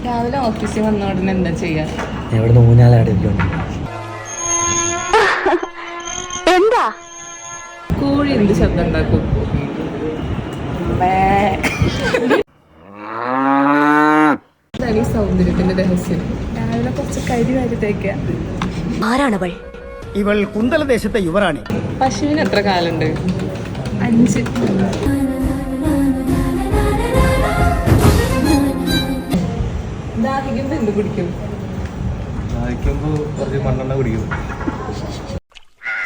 രാവിലെ ഓഫീസിൽ വന്ന ഉടനെ എന്താ ചെയ്യാ? ഇവിടെ ഊഞ്ഞാലാടിരിക്കുന്നു. എന്താ കോഴി എന്ത് ശബ്ദം ഉണ്ടാക്കും? ഈ സൗന്ദര്യത്തിന്റെ രഹസ്യം രാവിലെ കുറച്ച് കരി വാരിത്തേക്ക. ആരാണവൾ? ഇവൾ കുന്തലദേശത്തെ യുവറാണി. പശുവിന് എത്ര കാലുണ്ട്? 5. ദാഹിക്കുമ്പോ എന്ത് കുടിക്കും? മണ്ണെണ്ണ കുടിക്കും.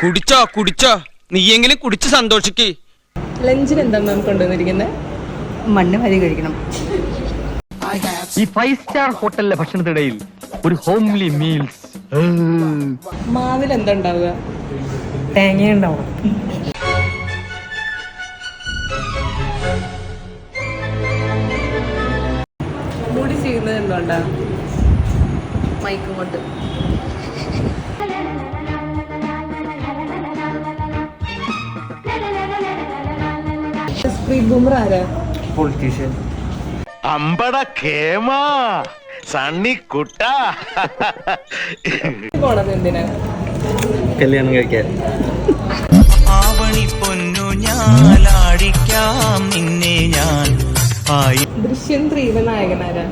കുടിച്ചോ കുടിച്ചോ, നീയെങ്കിലും കുടിച്ച് സന്തോഷിക്ക്. ലഞ്ചിന് എന്താ മാം കൊണ്ടുവന്നിരിക്കുന്നത്? മണ്ണ് വരി കഴിക്കണം. ഈ 5 സ്റ്റാർ ഹോട്ടലിലെ ഭക്ഷണത്തിനിടയിൽ ഒരു ഹോംലി മീൽസ്. മാവിൽ എന്താ ഉണ്ടാവുക? തേങ്ങ ഉണ്ടാവണം. മുടി ചെയ്യുന്നത് എന്തുകൊണ്ടാ? മൈക്കും കൊണ്ട്. ജസ്പ്രീത് ബുംറ ആരാ? പൊളിറ്റീഷ്യൻ. അമ്പട കേമാ സണ്ണിക്കുട്ട. പോണത് എന്തിനാ? കല്യാണം കഴിക്കാൻ. ആവണി പൊന്നു ഞാലാടിക്കാം നിന്നെ ഞാൻ. ദൃശ്യം 3 നായകനാരാ?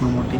മമ്മൂട്ടി.